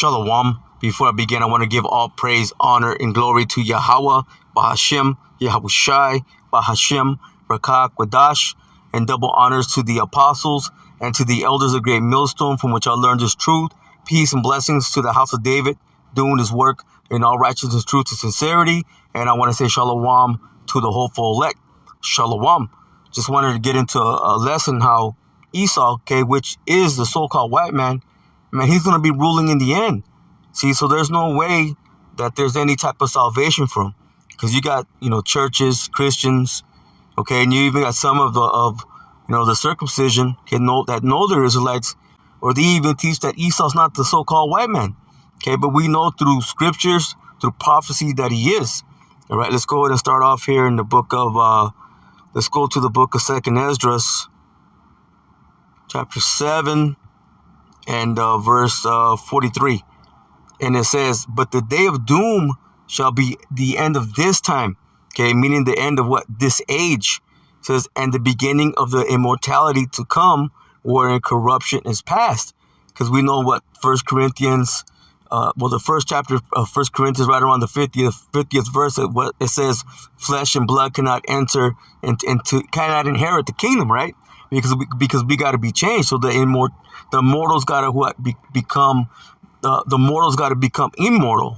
Shalom. Before I begin, I want to give all praise, honor, and glory to Yahweh, Bahashem, Yahushai, Bahashem, Rakak, Wadash, and double honors to the apostles and to the elders of Great Millstone, from which I learned this truth. Peace and blessings to the house of David, doing his work in all righteousness, truth, and sincerity. And I want to say Shalom to the hopeful elect. Shalom. Just wanted to get into a lesson how Esau, which is the so-called white man, he's going to be ruling in the end. See, so there's no way that there's any type of salvation for him, because you got, churches, Christians, and you even got some of the circumcision, that know they're Israelites, or they even teach that Esau's not the so-called white man. But we know through scriptures, through prophecy, that he is. All right, let's go ahead and start off here in the book of, let's go to the book of 2nd Esdras, chapter 7, and verse 43. And it says, but the day of doom shall be the end of this time. Meaning the end of what? This age. It says, and the beginning of the immortality to come, wherein corruption is past. Because we know what 1 Corinthians, the first chapter of 1 Corinthians, right around the 50th verse, what it says, flesh and blood cannot enter cannot inherit the kingdom, right? Because we got to be changed. So the mortals got to become the mortals got to become immortal.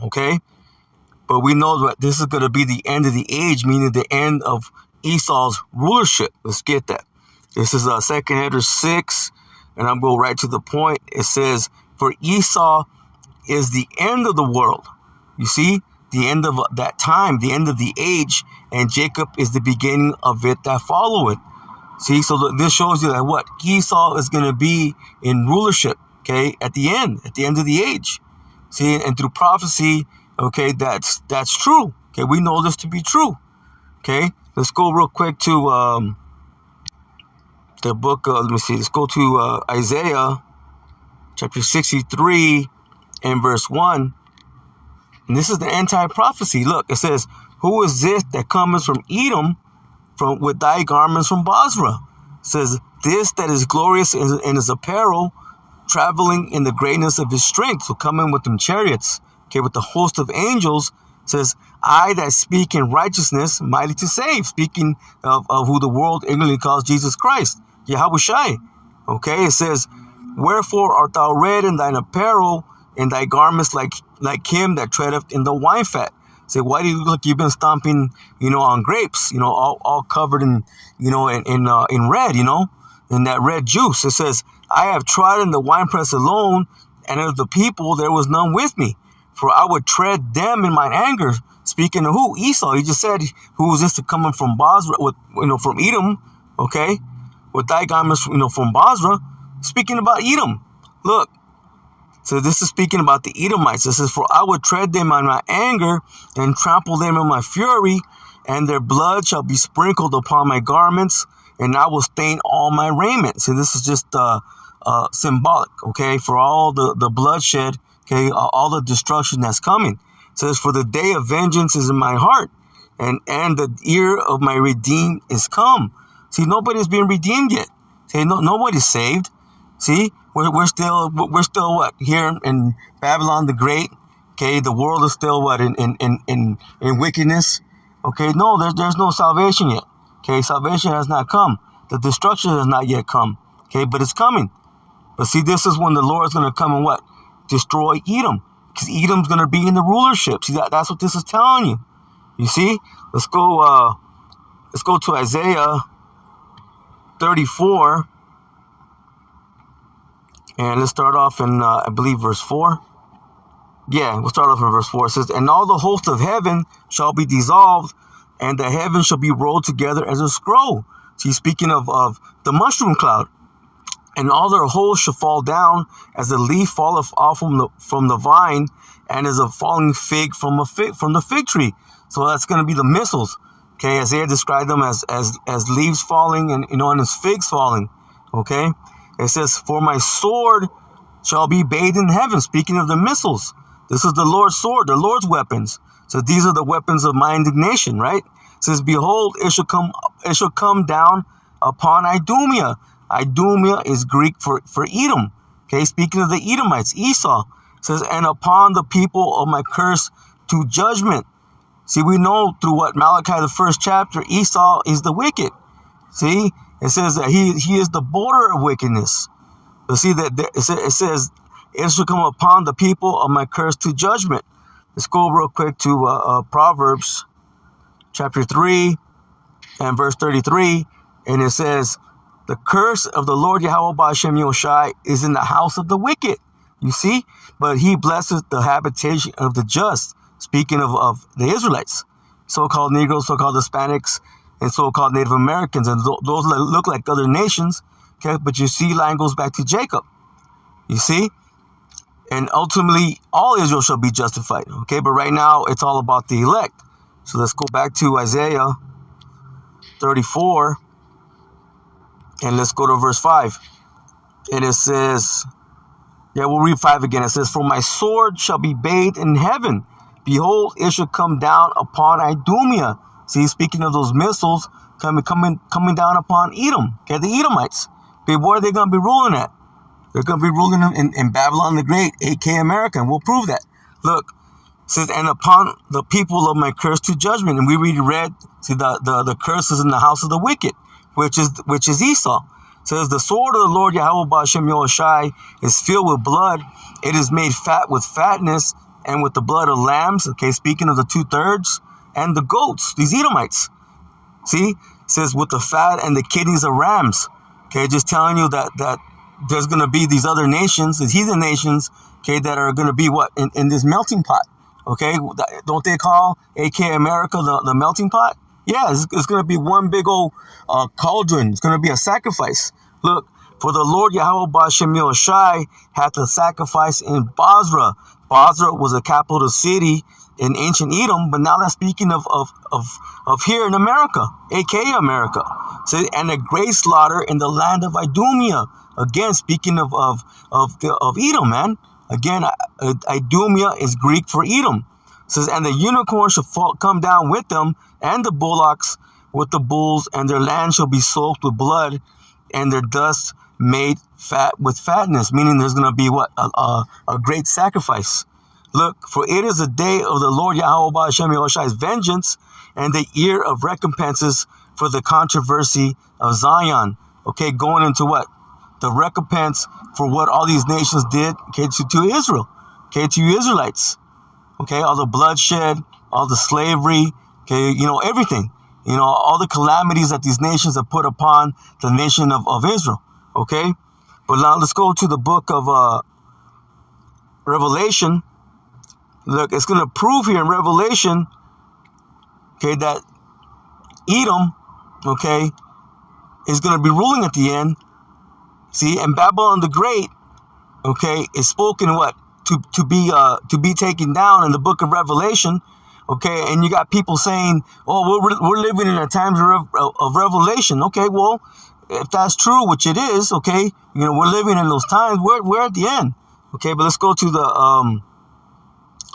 But we know that this is going to be the end of the age, meaning the end of Esau's rulership. Let's get that. This is 2nd Esdras 6, and I'm going right to the point. It says, for Esau is the end of the world. You see, the end of that time, the end of the age, and Jacob is the beginning of it that followeth. See, so this shows you that what? Esau is going to be in rulership, at the end of the age. See, and through prophecy, that's true. We know this to be true. Let's go real quick to the book, let's go to Isaiah, chapter 63, and verse 1. And this is the anti-prophecy. Look, it says, who is this that cometh from Edom, with thy garments from Basra? It says, this that is glorious in his apparel, traveling in the greatness of his strength. So coming with them chariots, with the host of angels. Says, I that speak in righteousness, mighty to save. Speaking of who the world ignorantly calls Jesus Christ, Yahushai. It says, wherefore art thou red in thine apparel, and thy garments like him that treadeth in the wine fat? Say, why do you look like you've been stomping, on grapes, all covered in red, in that red juice? It says, I have trodden the winepress alone, and of the people there was none with me. For I would tread them in mine anger. Speaking of who? Esau. He just said, who was this coming from Basra, from Edom, with thy garments, from Basra. Speaking about Edom. Look. So this is speaking about the Edomites. It says, for I would tread them in my anger and trample them in my fury, and their blood shall be sprinkled upon my garments, and I will stain all my raiment. So this is just symbolic, for all the bloodshed, all the destruction that's coming. It says, for the day of vengeance is in my heart, and the year of my redeemed is come. See, nobody's been redeemed yet. See, nobody's saved. See, we're still what? Here in Babylon the Great. The world is still what? In wickedness. No, there's no salvation yet. Salvation has not come. The destruction has not yet come. But it's coming. But see, this is when the Lord is going to come and what? Destroy Edom. Because Edom's going to be in the rulership. See, that's what this is telling you. You see? Let's go to Isaiah 34. And let's start off in, I believe, verse 4. Yeah, we'll start off in verse 4. It says, and all the hosts of heaven shall be dissolved, and the heaven shall be rolled together as a scroll. See, speaking of the mushroom cloud. And all their hosts shall fall down as a leaf falleth off from the vine, and as a falling fig from the fig tree. So that's going to be the missiles. Isaiah described them as leaves falling and as figs falling. It says, for my sword shall be bathed in heaven. Speaking of the missiles, this is the Lord's sword, the Lord's weapons. So these are the weapons of my indignation, right? It says, behold, it shall come down upon Idumea. Idumea is Greek for Edom. Speaking of the Edomites, Esau. It says, and upon the people of my curse to judgment. See, we know through what Malachi, the first chapter, Esau is the wicked. See, it says that he is the border of wickedness. But see that it says, it shall come upon the people of my curse to judgment. Let's go real quick to Proverbs chapter 3 and verse 33. And it says, the curse of the Lord Yahweh Ba'ashem Yoshai is in the house of the wicked. You see? But he blesses the habitation of the just. Speaking of the Israelites, so-called Negroes, so-called Hispanics, and so-called Native Americans, and those that look like other nations. Okay, but you see, line goes back to Jacob. You see? And ultimately, all Israel shall be justified. Okay, but right now, it's all about the elect. So let's go back to Isaiah 34, and let's go to verse 5. And it says, yeah, we'll read 5 again. It says, for my sword shall be bathed in heaven. Behold, it shall come down upon Idumea. See, speaking of those missiles coming down upon Edom. Okay, the Edomites. Okay, where are they going to be ruling at? They're going to be ruling in Babylon the Great, a.k.a. America, and we'll prove that. Look, it says, and upon the people of my curse to judgment. And we read, see, the curse is in the house of the wicked, which is Esau. It says, the sword of the Lord Yahweh Ba'ashem Yoshai is filled with blood. It is made fat with fatness, and with the blood of lambs, okay, speaking of the 2/3, and the goats, these Edomites. See, it says with the fat and the kidneys of rams. Okay, just telling you that there's going to be these other nations, these heathen nations, okay, that are going to be what? In this melting pot. Okay, don't they call a.k.a. America the melting pot? Yeah, it's going to be one big old cauldron. It's going to be a sacrifice. Look, for the Lord Yahweh Ba'ashem Yoshai hath a sacrifice in Basra. Basra was a capital city in ancient Edom, but now that's speaking of here in America, aka America. So, and a great slaughter in the land of Idumea. Again, speaking of Edom, man. Again, Idumea is Greek for Edom. It says, and the unicorn shall come down with them, and the bullocks with the bulls, and their land shall be soaked with blood, and their dust made fat with fatness, meaning there's going to be what? A great sacrifice. Look, for it is the day of the Lord Yahweh Ba'ashem Yoshai's vengeance, and the year of recompenses for the controversy of Zion. Okay, going into what? The recompense for what all these nations did, okay, to Israel, okay, to you Israelites. Okay, all the bloodshed, all the slavery, okay, everything. All the calamities that these nations have put upon the nation of Israel. Okay, but now let's go to the book of Revelation. Look, it's going to prove here in Revelation, okay, that Edom, okay, is going to be ruling at the end. See, and Babylon the Great, okay, is spoken what? To be taken down in the book of Revelation. Okay, and you got people saying, oh, we're living in a time of revelation. Okay, well, if that's true, which it is, okay, we're living in those times. We're at the end. Okay, but let's go to the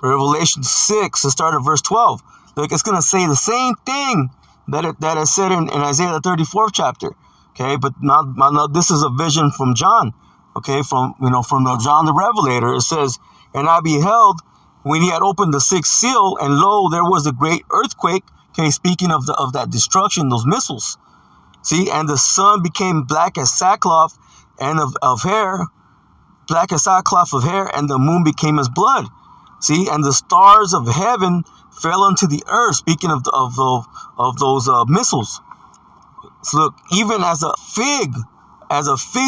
Revelation 6 and start at verse 12. Look, it's going to say the same thing that it said in Isaiah the 34th chapter. Okay, but now this is a vision from John. Okay, from the John the Revelator. It says, and I beheld when he had opened the 6th seal, and lo, there was a great earthquake. Okay, speaking of that destruction, those missiles. See, and the sun became black as sackcloth and of hair, black as sackcloth of hair, and the moon became as blood. See, and the stars of heaven fell unto the earth. Speaking of those missiles. So look, even as a fig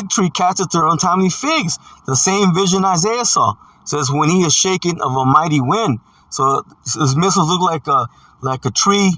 tree casteth her untimely figs. The same vision Isaiah saw. It says when he is shaken of a mighty wind. So his missiles look like a tree,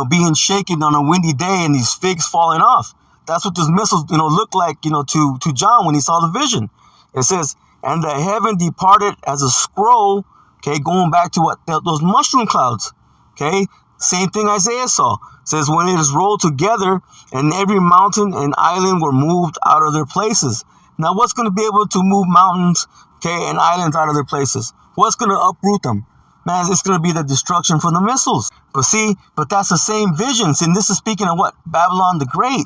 being shaken on a windy day, and these figs falling off. That's what those missiles, look like, to John when he saw the vision. It says, and the heaven departed as a scroll. Okay, going back to what? Those mushroom clouds. Okay, same thing Isaiah saw. It says, when it is rolled together, and every mountain and island were moved out of their places. Now, what's going to be able to move mountains, okay, and islands out of their places? What's going to uproot them? Man, it's going to be the destruction from the missiles. But that's the same vision. And this is speaking of what? Babylon the Great.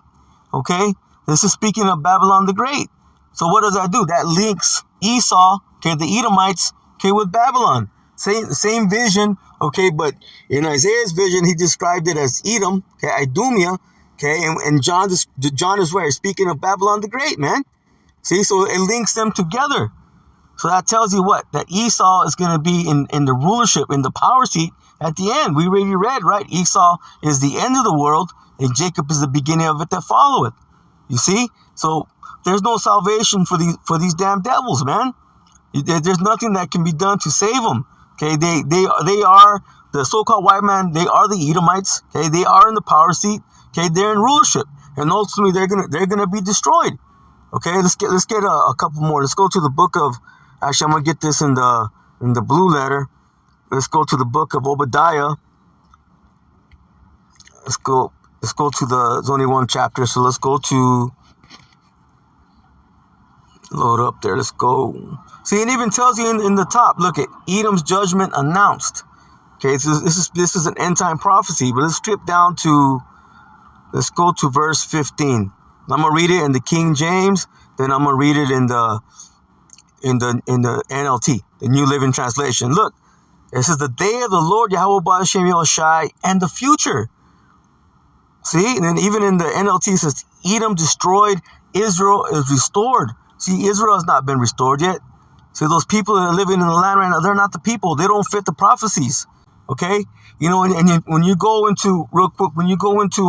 Okay, this is speaking of Babylon the Great. So what does that do? That links Esau, okay, the Edomites, okay, with Babylon. Same vision, okay, but in Isaiah's vision, he described it as Edom, okay, Idumea, okay, and John is where? Speaking of Babylon the Great, man. See, so it links them together. So that tells you what? That Esau is going to be in the rulership, in the power seat at the end. We already read, right? Esau is the end of the world, and Jacob is the beginning of it that followeth. You see? So there's no salvation for these damn devils, man. There's nothing that can be done to save them. Okay, they are the so-called white man. They are the Edomites. Okay, they are in the power seat. Okay, they're in rulership, and ultimately they're gonna be destroyed. Okay, let's get a couple more. Let's go to the book of. Actually, I'm gonna get this in the blue letter. Let's go to the book of Obadiah. Let's go to there's only one chapter, so let's go to load up there. Let's go. See, it even tells you in the top. Look at Edom's judgment announced. Okay, so this is an end time prophecy, but let's strip down to. Let's go to verse 15. I'm gonna read it in the King James. Then I'm gonna read it in the NLT, the New Living Translation. Look, it says the day of the Lord Yahweh Ba'ashem Yahushai and the future. See, and then even in the NLT it says Edom destroyed, Israel is restored. See, Israel has not been restored yet. See, those people that are living in the land right now, they're not the people. They don't fit the prophecies. Okay, you know, when you go into real quick, when you go into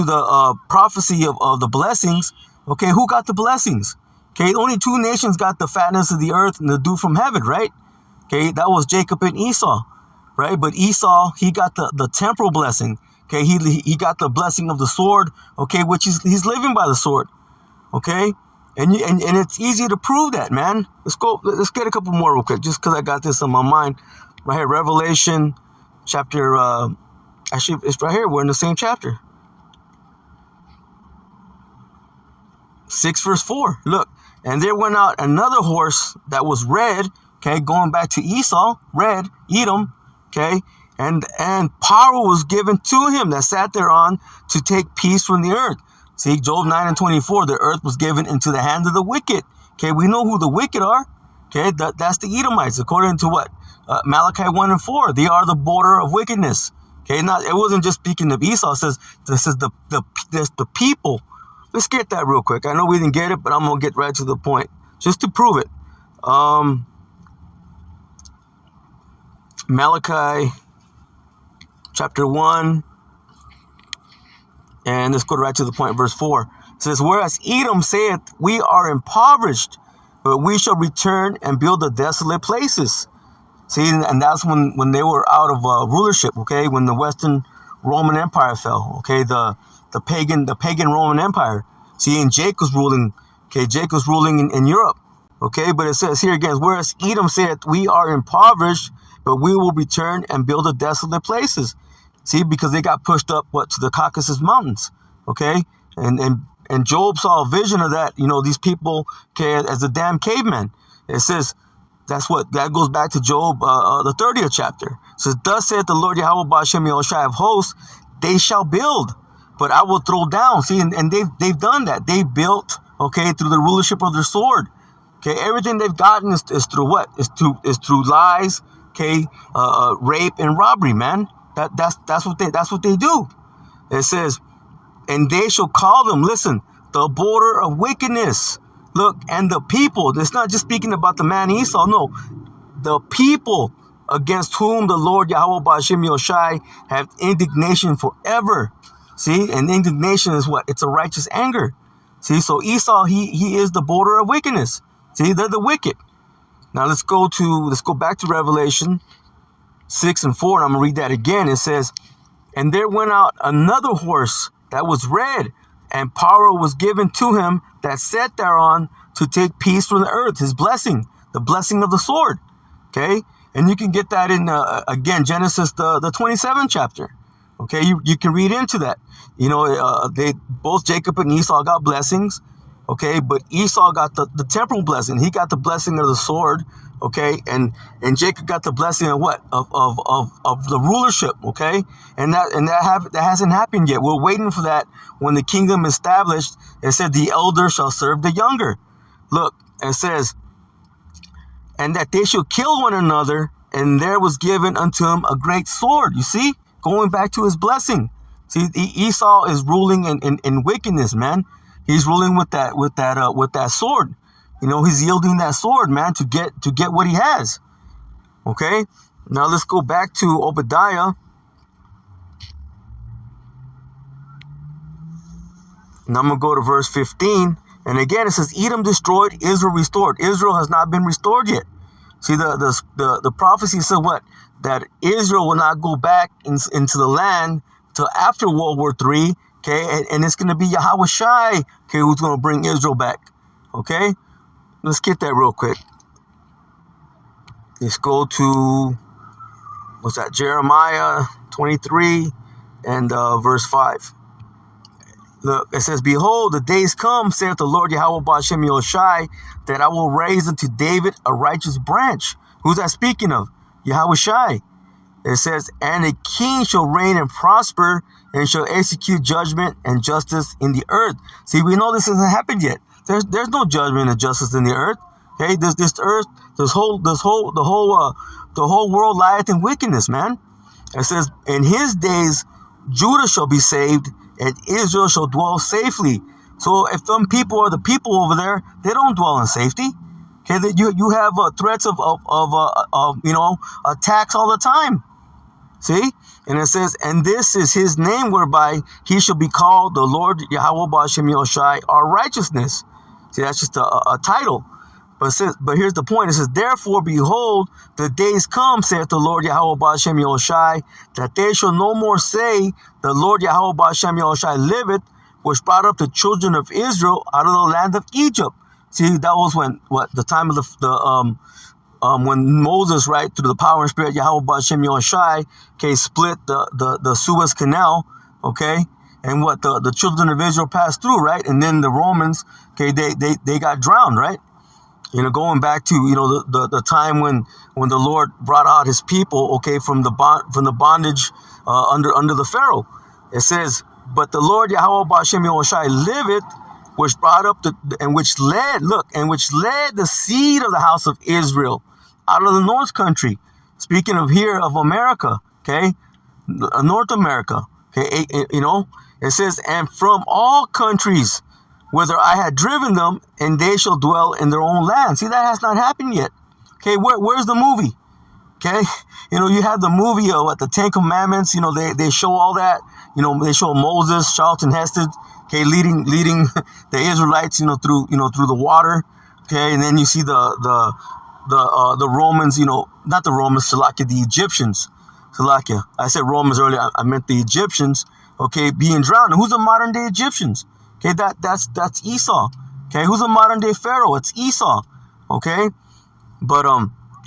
the prophecy of the blessings. Okay, who got the blessings? Okay, only two nations got the fatness of the earth and the dew from heaven, right? Okay, that was Jacob and Esau, right? But Esau, he got the temporal blessing. Okay, he got the blessing of the sword. Okay, which he's living by the sword. Okay, and it's easy to prove that, man. Let's get a couple more real quick, just because I got this on my mind. Right here, Revelation chapter. Actually, it's right here. We're in the same chapter. 6 verse 4. Look, and there went out another horse that was red. Okay, going back to Esau, red, Edom. Okay, and power was given to him that sat thereon to take peace from the earth. See, Job 9 and 24. The earth was given into the hand of the wicked. Okay, we know who the wicked are. Okay, that's the Edomites, according to what Malachi 1 and 4. They are the border of wickedness. Okay, it wasn't just speaking of Esau. It says this is the people. Let's get that real quick. I know we didn't get it, but I'm going to get right to the point. Just to prove it. Malachi chapter 1. And let's go right to the point. Verse 4. It says, whereas Edom saith, we are impoverished, but we shall return and build the desolate places. See, and that's when they were out of rulership, okay? When the Western Roman Empire fell, okay? The pagan Roman Empire. See, and Jacob's ruling, okay, Jacob's ruling in Europe, okay, but it says here again, whereas Edom said, we are impoverished, but we will return and build the desolate places. See, because they got pushed up, to the Caucasus Mountains, okay, and Job saw a vision of that, you know, these people, okay, as a damn caveman. It says, that goes back to Job, the 30th chapter. It says, thus saith the Lord Yahweh Ba'ashem Yahushai of hosts, they shall build, but I will throw down. See, and they've done that. They built, okay, through the rulership of their sword. Okay, everything they've gotten is through what? Is through lies, okay, rape and robbery, man. That's what they do. It says, and they shall call them, listen, the border of wickedness. Look, and the people. It's not just speaking about the man Esau. No, the people against whom the Lord Yahweh Ba'ashem Yahushai have indignation forever. See, and indignation is what? It's a righteous anger. See, so Esau, he is the border of wickedness. See, they're the wicked. Now let's go back to Revelation 6 and 4, and I'm gonna read that again. It says, and there went out another horse that was red, and power was given to him that sat thereon to take peace from the earth, his blessing, the blessing of the sword. Okay, and you can get that in again Genesis the 27th chapter. Okay, you can read into that. You know, they both Jacob and Esau got blessings. Okay, but Esau got the temporal blessing. He got the blessing of the sword. Okay, and Jacob got the blessing of what? Of the rulership. Okay, and that hasn't happened yet. We're waiting for that. When the kingdom is established, it said the elder shall serve the younger. Look, it says, and that they should kill one another, and there was given unto him a great sword. You see, going back to his blessing. See, Esau is ruling in wickedness, man. He's ruling with that sword. He's yielding that sword, man, to get what he has. Okay, now let's go back to Obadiah. And I'm going to go to verse 15. And again, it says, Edom destroyed, Israel restored. Israel has not been restored yet. See, the prophecy said what? That Israel will not go back into the land till after World War III. Okay, and it's going to be Yahweh Shai, okay, who's going to bring Israel back. Okay, let's get that real quick. Let's go to, what's that? Jeremiah 23 and verse 5. Look, it says, Behold, the days come, saith the Lord Yahweh Ba'ashem Yahushai, that I will raise unto David a righteous branch. Who's that speaking of? Yahweh Shai. It says, And a king shall reign and prosper, and shall execute judgment and justice in the earth. See, we know this hasn't happened yet. There's no judgment and justice in the earth. Okay, this earth, the whole world lieth in wickedness, man. It says, In his days Judah shall be saved, and Israel shall dwell safely. So if them people are the people over there, they don't dwell in safety. Okay, that you have threats of attacks all the time. See, and it says, and this is his name whereby he shall be called the Lord Yahweh Ba'ashem Yahushai, our righteousness. See, that's just a title. But here's the point. It says, Therefore, behold, the days come, saith the Lord Yahweh Ba'ashem Yahushai, that they shall no more say, the Lord Yahweh Ba'ashem Yahushai liveth, which brought up the children of Israel out of the land of Egypt. See, that was the time of when Moses, right, through the power and spirit Yahweh Ba'ashem Yahushai, okay, split the Suez Canal, okay, and the children of Israel passed through, right, and then the Romans, okay, they got drowned, right. Going back to the time when the Lord brought out his people, okay, from the bondage under the Pharaoh. It says, But the Lord Yahweh Ba'ashem Yahushai liveth, which brought up which led the seed of the house of Israel out of the north country. Speaking of here of America, okay, North America, okay, it says, And from all countries, whither I had driven them, and they shall dwell in their own land. See, that has not happened yet. Okay, where's the movie? Okay, you have the movie of the Ten Commandments. They show all that. They show Moses, Charlton Heston, okay, leading the Israelites, through the water. Okay, and then you see the Romans, not the Romans, Salakia, the Egyptians. Salakia, I said Romans earlier. I meant the Egyptians. Okay, being drowned. Who's the modern day Egyptians? Okay, that's Esau. Okay, who's a modern day Pharaoh? It's Esau. Okay, but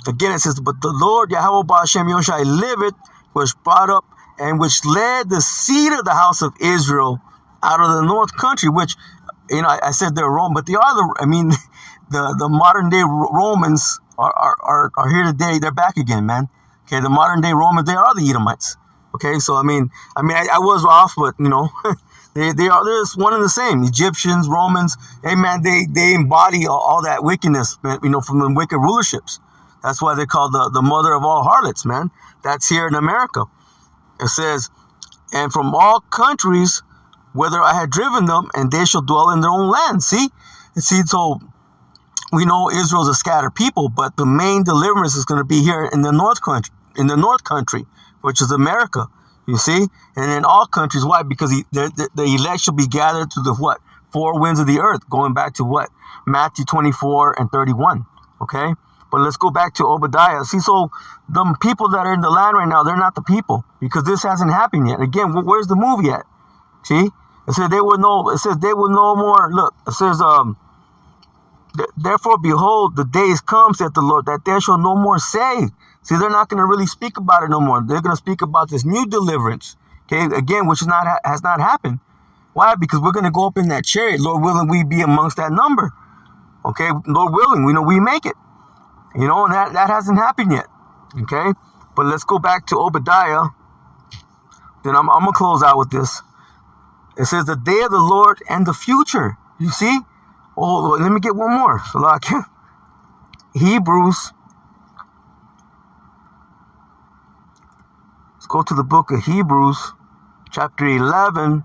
again it says, But the Lord Yahweh Ba'ashem Yahushai liveth, which brought up and which led the seed of the house of Israel out of the north country. Which, I said they're Rome, but they are the modern day Romans are here today. They're back again, man. Okay, the modern day Romans, they are the Edomites. Okay, so I was off, but They're one and the same. Egyptians, Romans, hey man, they embody all that wickedness, from the wicked rulerships. That's why they're called the mother of all harlots, man. That's here in America. It says, And from all countries, whither I had driven them, and they shall dwell in their own land. See, so we know Israel's a scattered people, but the main deliverance is going to be here in the north country, which is America. You see, and in all countries, why? Because the elect shall be gathered to the what? Four winds of the earth, going back to what? Matthew 24 and 31. Okay, but let's go back to Obadiah. See, so the people that are in the land right now, they're not the people, because this hasn't happened yet. Again, where's the movie at? See, it says they will know. It says they will no more. Look, it says Therefore, behold, the days come, saith the Lord, that there shall no more say. See, they're not going to really speak about it no more. They're going to speak about this new deliverance, okay, again, which has not happened. Why? Because we're going to go up in that chariot. Lord willing, we be amongst that number. Okay, Lord willing, we make it. And that hasn't happened yet. Okay, but let's go back to Obadiah. Then I'm going to close out with this. It says, the day of the Lord and the future. You see? Oh, let me get one more. So like Hebrews go to the book of Hebrews, chapter 11,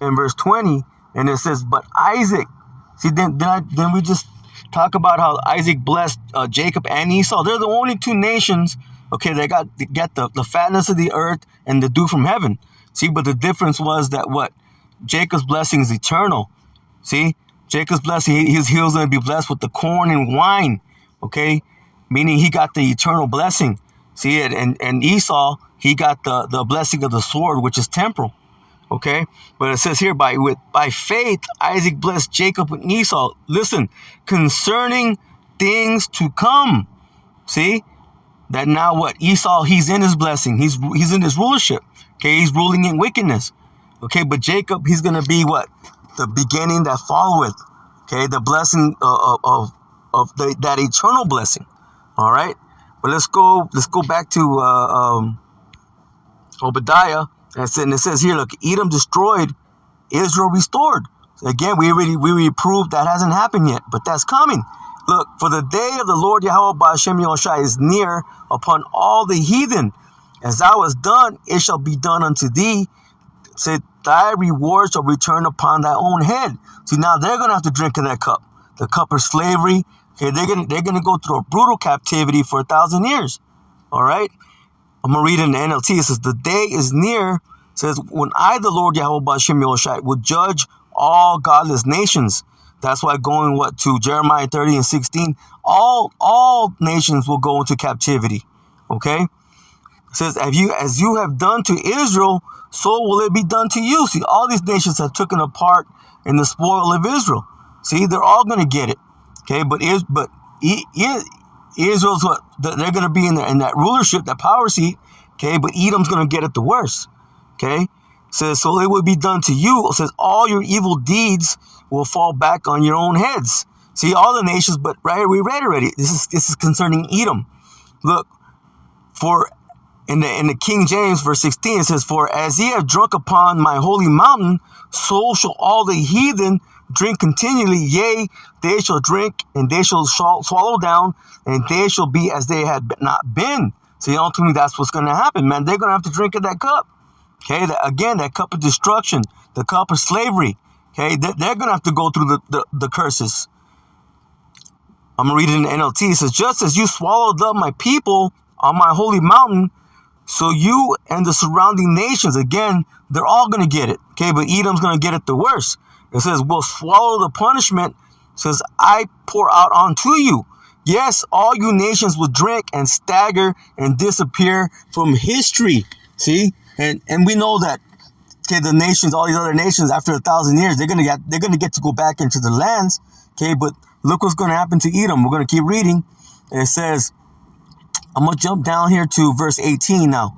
and verse 20, and it says, but Isaac, see, then we just talk about how Isaac blessed Jacob and Esau. They're the only two nations, okay, they get the fatness of the earth and the dew from heaven. See, but the difference was that what? Jacob's blessing is eternal. See, Jacob's blessing, he was going to be blessed with the corn and wine, okay, meaning he got the eternal blessing. See, and Esau, he got the blessing of the sword, which is temporal. Okay, but it says here, by faith Isaac blessed Jacob and Esau. Listen, concerning things to come. See that now what? Esau, he's in his blessing. He's in his rulership. Okay, he's ruling in wickedness. Okay, but Jacob, he's gonna be what? The beginning that followeth. Okay, the blessing of that eternal blessing. All right, but let's go back to Obadiah. And it says here, look, Edom destroyed, Israel restored. Again, we proved that hasn't happened yet, but that's coming. Look, for the day of the Lord Yahweh Ba'ashem Yahushai is near upon all the heathen. As thou hast done, it shall be done unto thee. Say, thy reward shall return upon thy own head. See, now they're going to have to drink of that cup, the cup of slavery. Okay, they're gonna go through a brutal captivity for 1,000 years. All right. I'm going to read in the NLT. It says, the day is near. It says, when I, the Lord Yahweh Ba'ashem Yahushai, will judge all godless nations. That's why going, to Jeremiah 30 and 16, all nations will go into captivity. Okay? It says, as you have done to Israel, so will it be done to you. See, all these nations have taken a part in the spoil of Israel. See, they're all going to get it. Okay? But Israel's what? They're going to be in that rulership, that power seat. Okay, but Edom's going to get it the worst. Okay, says, so it will be done to you. It says, all your evil deeds will fall back on your own heads. See, all the nations, but right, we read already. This is concerning Edom. Look, for in the King James, verse 16, it says, for as ye have drunk upon my holy mountain, so shall all the heathen drink continually. Yea, they shall drink, and they shall swallow down, and they shall be as they had not been. So ultimately, that's what's going to happen, man. They're going to have to drink of that cup. Okay, that cup of destruction, the cup of slavery. Okay, they're going to have to go through the curses. I'm going to read it in the NLT. It says, just as you swallowed up my people on my holy mountain, so you and the surrounding nations, again, they're all going to get it. Okay, but Edom's going to get it the worst. It says, will swallow the punishment. It says, I pour out onto you. Yes, all you nations will drink and stagger and disappear from history. See? And we know that, okay, the nations, all these other nations, after 1,000 years, they're gonna get to go back into the lands. Okay, but look what's gonna happen to Edom. We're gonna keep reading. It says, I'm gonna jump down here to verse 18 now.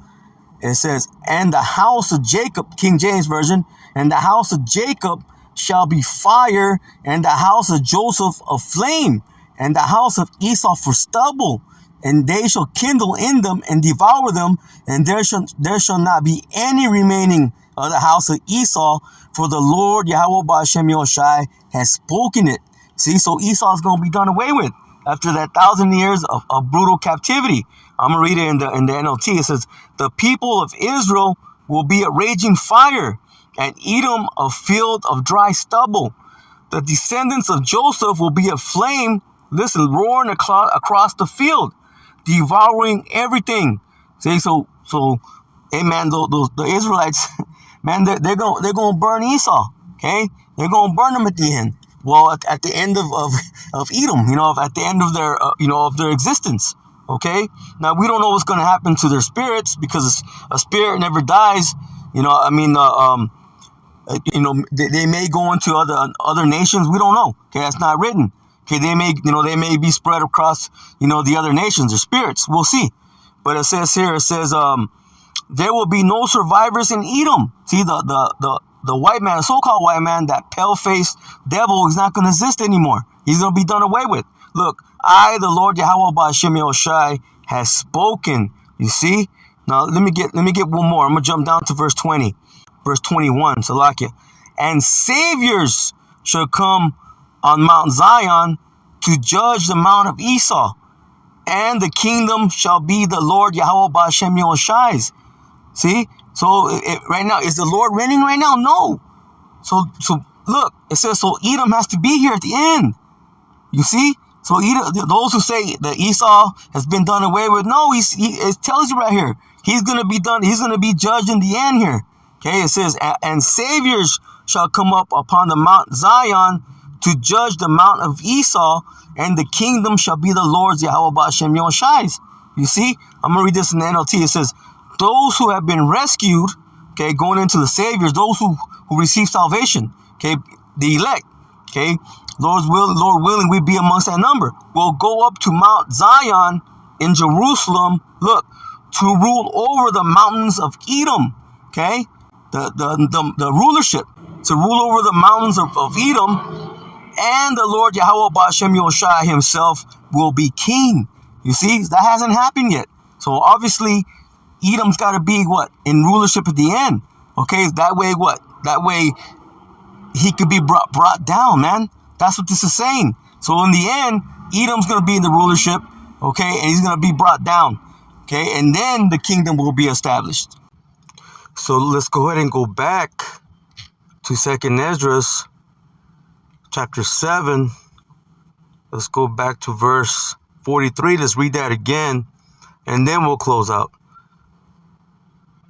It says, and the house of Jacob, King James Version, and the house of Jacob shall be fire, and the house of Joseph a flame, and the house of Esau for stubble, and they shall kindle in them and devour them, and there shall not be any remaining of the house of Esau, for the Lord Yahweh Ba'ashem Yahushai has spoken it. See, so Esau is going to be done away with after that 1,000 years of brutal captivity. I'm going to read it in the NLT. It says, the people of Israel will be a raging fire, and Edom a field of dry stubble. The descendants of Joseph will be a flame, listen, roaring across the field, devouring everything. See, so, hey man, the Israelites, man, they're gonna burn Esau. Okay, they're gonna burn them at the end. Well, at the end of Edom, at the end of their of their existence. Okay, now we don't know what's gonna happen to their spirits, because a spirit never dies. They may go into other nations. We don't know. Okay, that's not written. Okay, they may be spread across, the other nations or spirits. We'll see. But it says here, there will be no survivors in Edom. See, the white man, the so-called white man, that pale-faced devil, is not going to exist anymore. He's going to be done away with. Look, I, the Lord Yahweh Ba'ashem Yahushai, has spoken. You see? Now, let me get one more. I'm going to jump down to verse 20. Verse 21, Salakia. And saviors shall come on Mount Zion to judge the mount of Esau. And the kingdom shall be the Lord Yahweh Ba'ashem Yahushai's. See? So right now, is the Lord reigning right now? No. So look, it says, so Edom has to be here at the end. You see? So those who say that Esau has been done away with, no, it tells you right here. He's going to be done. He's going to be judged in the end here. Okay, it says, and saviors shall come up upon the Mount Zion to judge the mount of Esau, and the kingdom shall be the Lord's, Yahweh Ba'ashem Yoshai's. You see? I'm going to read this in the NLT. It says, those who have been rescued, okay, going into the saviors, those who receive salvation, okay, the elect, okay, Lord willing, we be amongst that number. We'll go up to Mount Zion in Jerusalem, look, to rule over the mountains of Edom, okay, the rulership, to rule over the mountains of Edom, and the Lord Yahweh Ba'ashem Yoshai himself will be king. You see, that hasn't happened yet. So obviously, Edom's got to be what? In rulership at the end. Okay, that way what? That way he could be brought down, man. That's what this is saying. So in the end, Edom's going to be in the rulership, okay, and he's going to be brought down, okay, and then the kingdom will be established. So let's go ahead and go back to 2nd Esdras, chapter 7. Let's go back to verse 43. Let's read that again, and then we'll close out.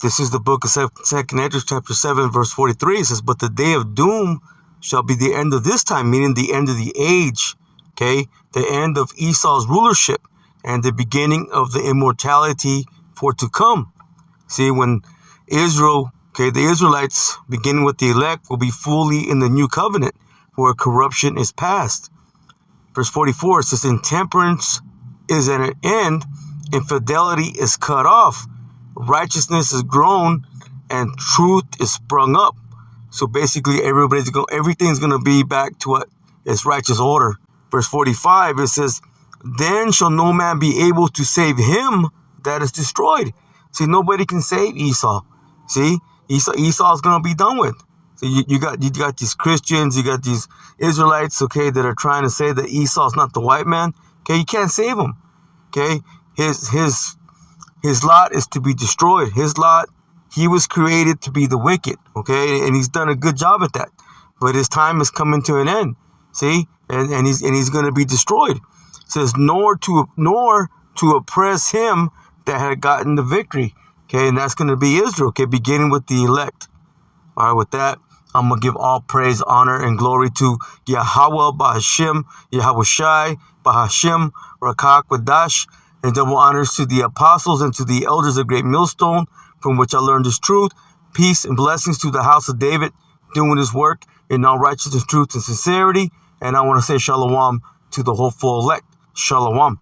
This is the book of 2nd Esdras, chapter 7, verse 43. It says, but the day of doom shall be the end of this time, meaning the end of the age, okay? The end of Esau's rulership and the beginning of the immortality for to come. See, when Israel, okay, the Israelites, beginning with the elect, will be fully in the new covenant where corruption is past. Verse 44, it says, intemperance is at an end, infidelity is cut off, righteousness is grown, and truth is sprung up. So basically, everything's going to be back to what is righteous order. Verse 45, it says, then shall no man be able to save him that is destroyed. See, nobody can save Esau. See, Esau's going to be done with. So you got these Christians, you got these Israelites, okay, that are trying to say that Esau's not the white man. Okay, you can't save him. Okay, his lot is to be destroyed. His lot, he was created to be the wicked, okay? And he's done a good job at that. But his time is coming to an end. See? And he's going to be destroyed. It says, nor to oppress him that had gotten the victory. Okay, and that's going to be Israel, okay, beginning with the elect. All right, with that, I'm going to give all praise, honor, and glory to Yahweh, Ba'ashem, Yahweh Shai, Ba'ashem, Rakak, Wadash, and double honors to the apostles and to the elders of Great Millstone, from which I learned this truth. Peace and blessings to the house of David, doing his work in all righteousness, truth, and sincerity. And I want to say shalom to the hopeful elect. Shalom.